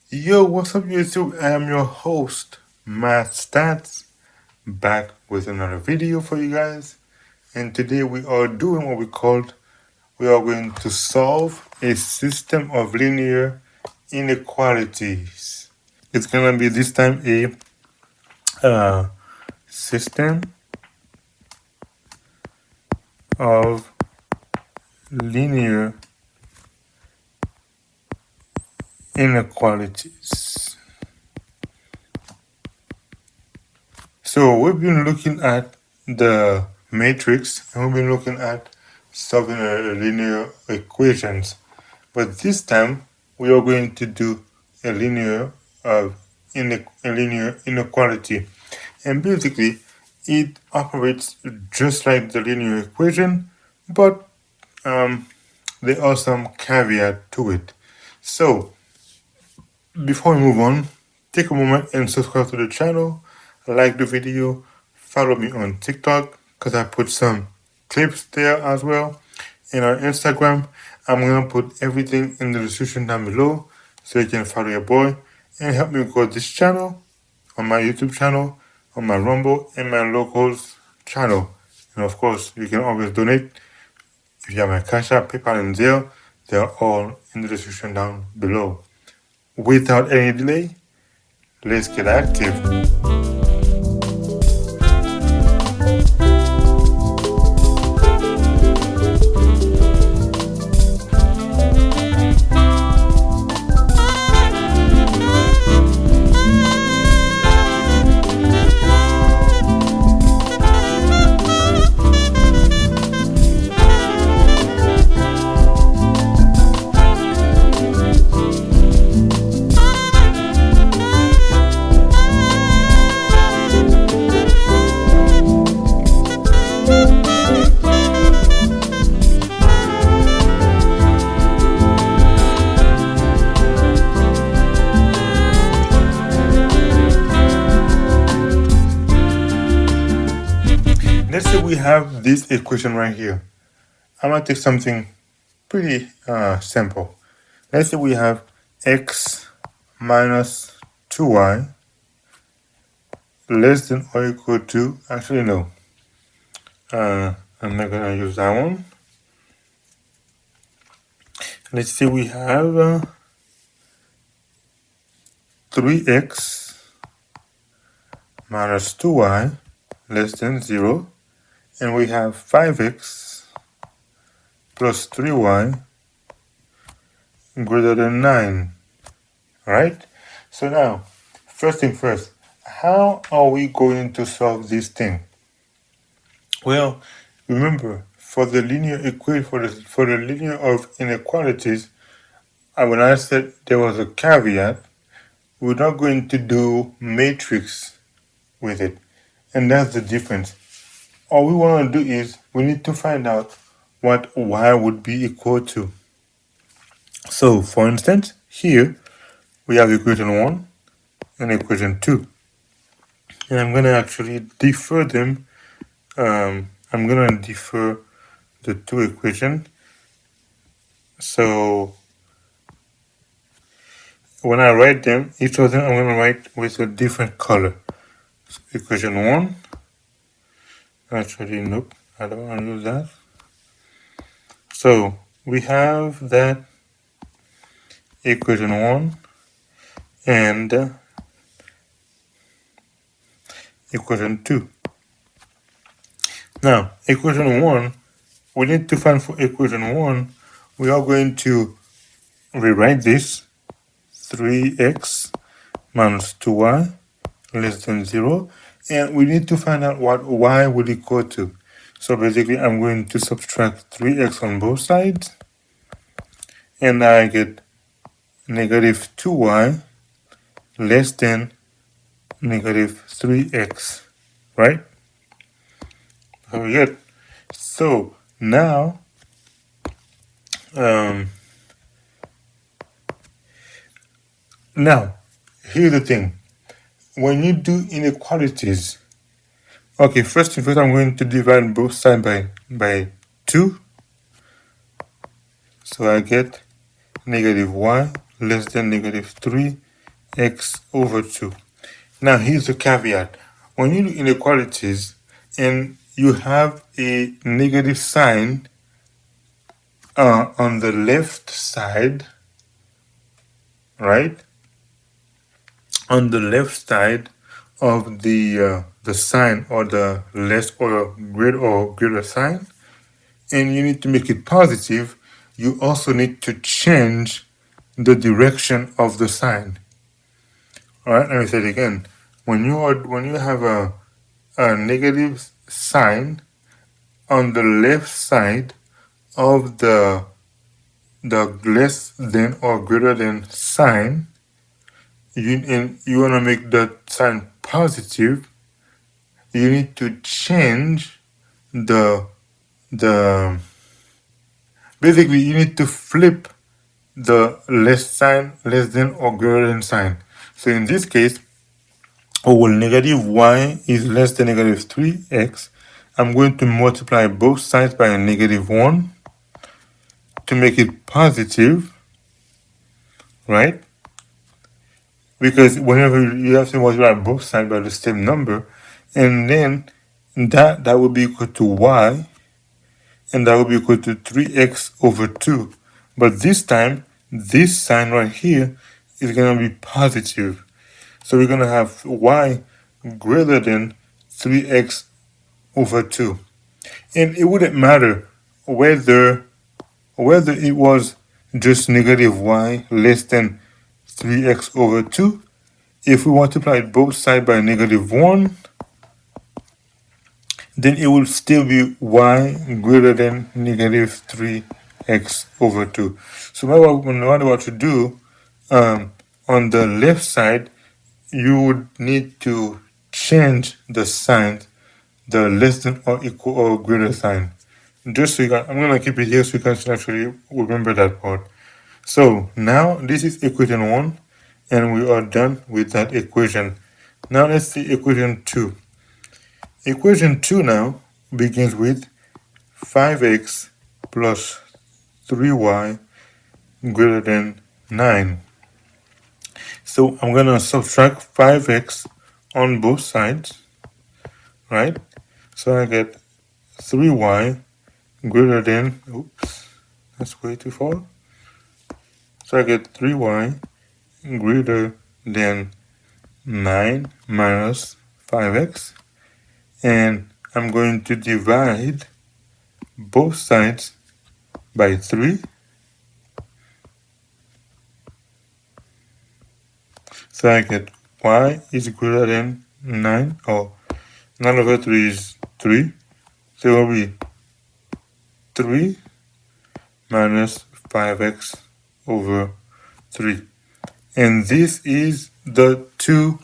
Yo, what's up, YouTube? I am your host, Matt Stats, back with another video for you guys. And today we are doing what we are going to solve a system of linear inequalities. It's gonna be this time a system of linear inequalities. So we've been looking at the matrix and we've been looking at solving linear equations. But this time we are going to do a linear inequality. And basically it operates just like the linear equation, but there are some caveat to it. So before we move on, take a moment and subscribe to the channel, like the video, follow me on TikTok because I put some clips there as well. And on Instagram, I'm going to put everything in the description down below so you can follow your boy and help me grow this channel on my YouTube channel, on my Rumble, and my locals channel. And of course, you can always donate if you have my Cash App, PayPal, and Zelle. They are all in the description down below. Without any delay, let's get active. Let's say we have this equation right here. I'm going to take something pretty simple. Let's say we have x minus 2y less than or equal to, actually no, I'm not going to use that one. Let's say we have 3x minus 2y less than 0, and we have 5x plus 3y greater than 9, right? So now, first thing first, how are we going to solve this thing? Well, remember, for the linear equation, for the linear of inequalities, when I said there was a caveat, we're not going to do matrix with it, and that's the difference. All we want to do is we need to find out what y would be equal to. So, for instance, here we have equation 1 and equation 2. And I'm going to actually defer them. I'm going to defer the two equations. So, when I write them, each of them I'm going to write with a different color. So, equation 1. Actually, nope, I don't want to use that. So, we have that equation 1 and equation 2. Now, equation 1, we need to find for equation 1, we are going to rewrite this 3x minus 2y less than 0, and we need to find out what y will equal to. So basically, I'm going to subtract 3x on both sides, and I get negative 2y less than negative 3x, right? Very good. So now, here's the thing. When you do inequalities, okay, first I'm going to divide both sides by 2. So I get negative y less than negative 3 x over 2. Now here's the caveat. When you do inequalities and you have a negative sign on the left side, right? On the left side of the sign, or the less or greater sign, and you need to make it positive, you also need to change the direction of the sign. All right, let me say it again. When you have a negative sign on the left side of the less than or greater than sign, you want to make that sign positive, you need to change the basically you need to flip the less sign, less than or greater than sign. So in this case, negative y is less than negative 3x. I'm going to multiply both sides by a negative 1 to make it positive, right? Because whenever you have to multiply both sides by the same number, and then that will be equal to y, and that will be equal to 3x over 2. But this time, this sign right here is going to be positive. So we're going to have y greater than 3x over 2. And it wouldn't matter whether it was just negative y less than 3x over 2. If we multiply both sides by negative 1, then it will still be y greater than negative 3x over 2. So no matter what you do, on the left side, you would need to change the sign, the less than or equal or greater sign. Just so you can, I'm going to keep it here so you can actually remember that part. So now this is equation 1, and we are done with that equation. Now let's see equation 2. Equation 2 now begins with 5x plus 3y greater than 9. So I'm going to subtract 5x on both sides, right? So I get 3y greater than, oops, that's way too far. So I get 3y greater than 9 minus 5x. And I'm going to divide both sides by 3. So I get y is greater than 9, or 9 over 3 is 3. So it will be 3 minus 5x over 3. And this is the two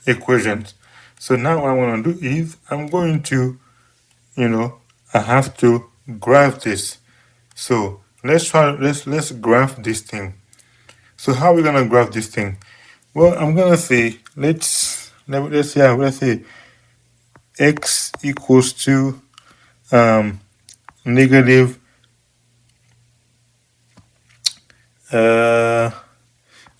equations. So now what I'm going to do is I'm going to, I have to graph this. So let's graph this thing. So how are we gonna graph this thing? Well, I'm gonna say let's say x equals to negative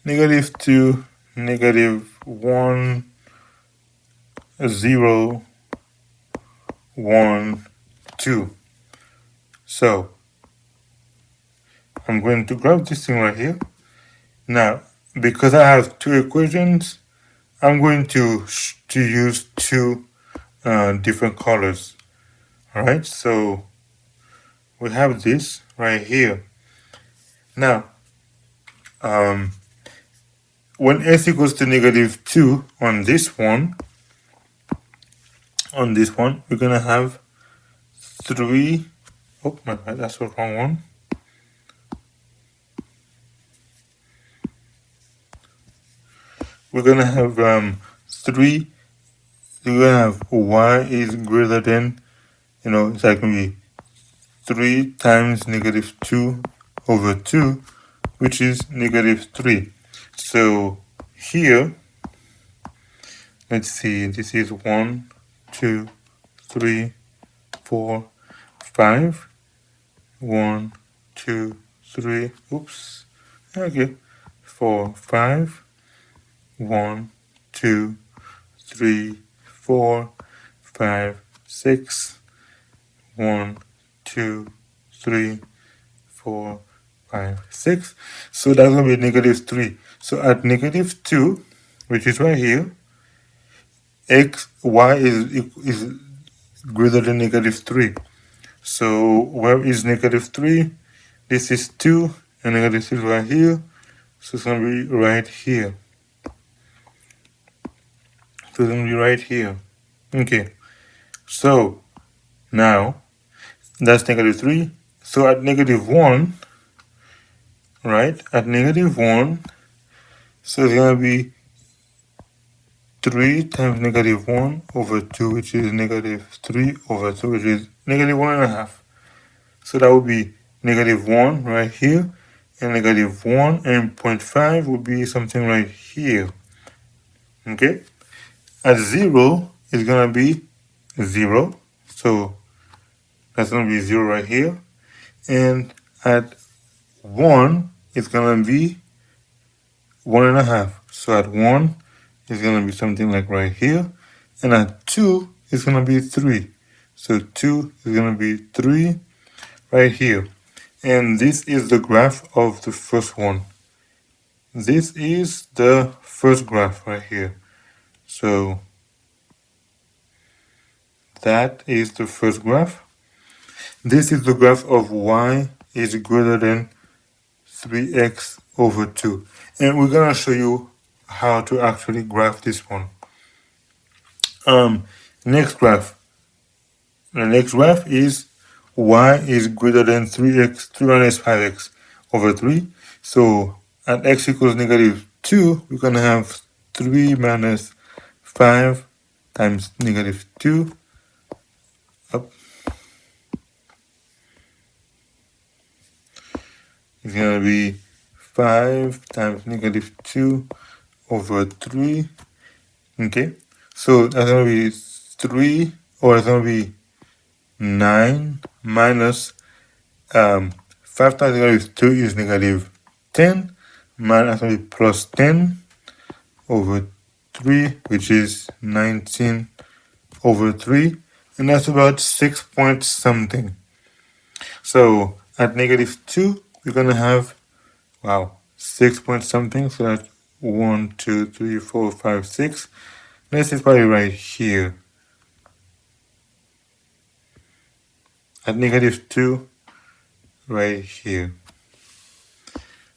negative 2, negative 1, 0, 1, 2. So I'm going to graph this thing right here. Now, because I have two equations, I'm going to use two different colors. All right, so we have this right here. Now, when s equals to negative 2 on this one, we're gonna have 3. Oh my bad, that's the wrong one. We're gonna have 3. We're gonna have y is greater than, it's like gonna be 3 times negative 2 over 2, which is negative 3. So here, let's see, this is 1, 2, 3, 4, 5. 1, 2, 3. Oops, Okay, 4, 5, 1, 2, 3, 4, 5, 6, 1, 2, 3, 4, 5, 6. So that's going to be negative 3. So at negative 2, which is right here, y is greater than negative 3. So where is negative 3? This is 2, and negative 3 is right here. So it's going to be right here. So it's going to be right here. Okay, so now that's negative 3. So at negative 1, right? At negative 1, so it's going to be 3 times negative 1 over 2, which is negative 3 over 2, which is negative 1.5. So that would be negative 1 right here, and negative 1 and 0.5 would be something right here. Okay? At 0, it's going to be 0. So that's going to be 0 right here. And at 1, it's going to be 1.5. So at 1, it's going to be something like right here. And at 2, it's going to be 3. So 2 is going to be 3 right here. And this is the graph of the first one. This is the first graph right here. So that is the first graph. This is the graph of y is greater than 3x over 2. And we're going to show you how to actually graph this one. Next graph. The next graph is y is greater than 3x, 3 minus 5x over 3. So at x equals negative 2, we're going to have 3 minus 5 times negative 2. Up. It's going to be 5 times negative 2 over 3. Okay, so that's going to be 3, or it's going to be 9 minus 5 times negative 2 is negative 10. Minus going to be plus 10 over 3, which is 19 over 3. And that's about 6 point something. So at negative 2, we're going to have, wow, 6 point something. So that's 1, 2, 3, 4, 5, 6. This is probably right here. At negative 2, right here.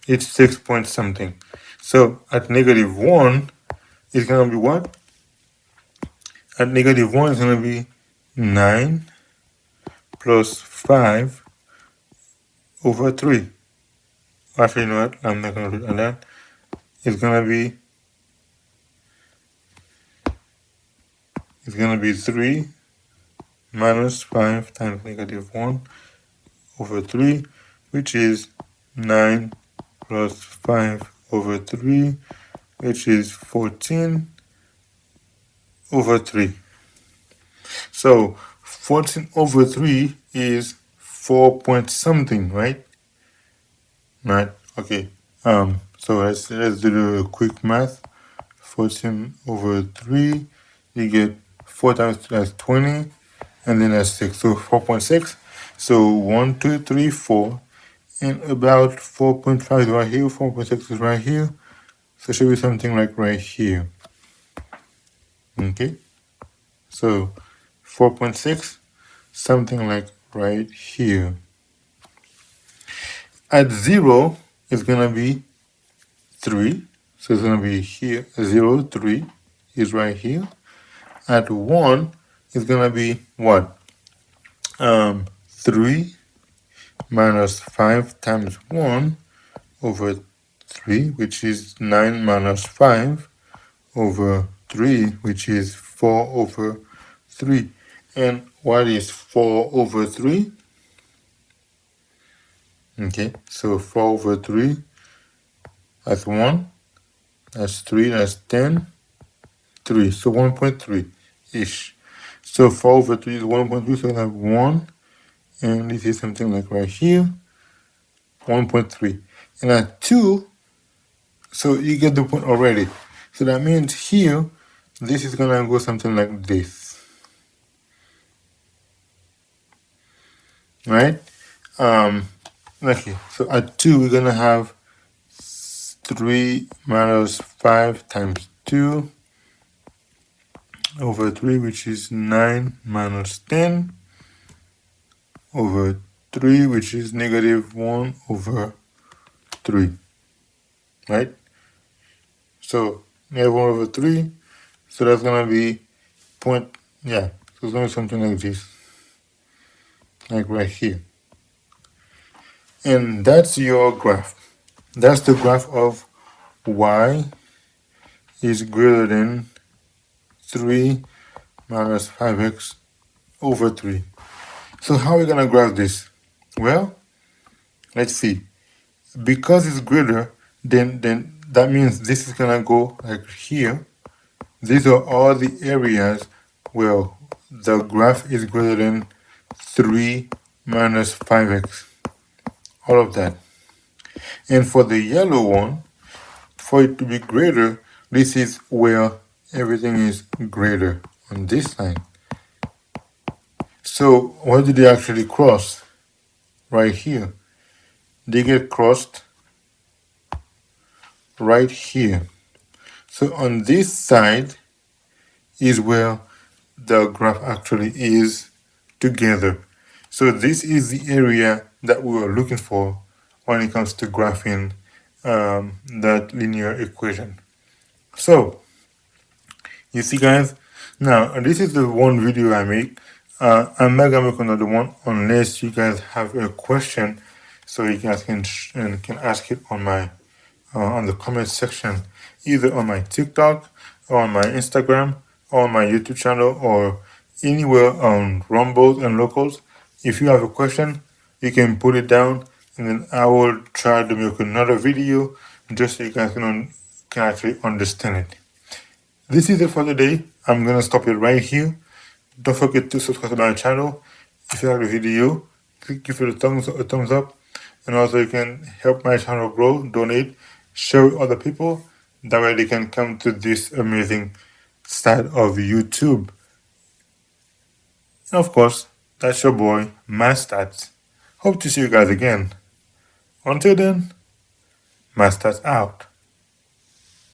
It's 6 point something. So at negative 1, it's going to be what? At negative 1, it's going to be 9 plus 5 over 3. Actually, you know what? I'm not going to do that. It's going to be 3 minus 5 times negative 1 over 3, which is 9 plus 5 over 3, which is 14 over 3. So 14 over 3 is 4 point something, right? Right, okay. So let's do the quick math. 14 over 3, you get 4 times 2, that's 20, and then that's 6, so 4.6. So 1, 2, 3, 4, and about 4.5 is right here, 4.6 is right here, so it should be something like right here. Okay, so 4.6, something like right here. At 0, it's going to be 3, so it's going to be here, 0, 3 is right here. At 1, it's going to be what? 3 minus 5 times 1 over 3, which is 9 minus 5 over 3, which is 4 over 3. And what is 4 over 3? Okay, so 4 over 3, that's 1, that's 3, that's 10, 3, so 1.3-ish. So 4 over 3 is 1.3, so I have 1, and this is something like right here, 1.3. And at 2, So you get the point already. So that means here, this is gonna go something like this, right? Okay. So at 2, we're gonna have 3 minus 5 times 2 over 3, which is 9 minus 10 over 3, which is negative 1 over 3, right? So negative 1 over 3, so that's gonna be point, yeah, so it's gonna be something like this, like right here. And that's your graph. That's the graph of y is greater than 3 minus 5x over 3. So how are we gonna graph this? Well, let's see. Because it's greater, then that means this is gonna go like here. These are all the areas where the graph is greater than 3 minus 5x. All of that. And for the yellow one, for it to be greater, this is where everything is greater on this side. So where do they actually cross? Right here. They get crossed right here. So on this side is where the graph actually is together. So this is the area that we were looking for when it comes to graphing that linear equation. So you see, guys, now this is the one video I make. I'm not gonna make another one unless you guys have a question, so you guys can ask it on the comment section, either on my TikTok or on my Instagram or on my YouTube channel or anywhere on Rumbles and Locals. If you have a question, you can put it down, and then I will try to make another video just so you guys can actually understand it. This is it for today. I'm gonna stop it right here. Don't forget to subscribe to my channel. If you like the video, give it a thumbs up, and also you can help my channel grow, donate, share with other people. That way they can come to this amazing side of YouTube. And of course, that's your boy, Mastats. Hope to see you guys again. Until then, Mastats out.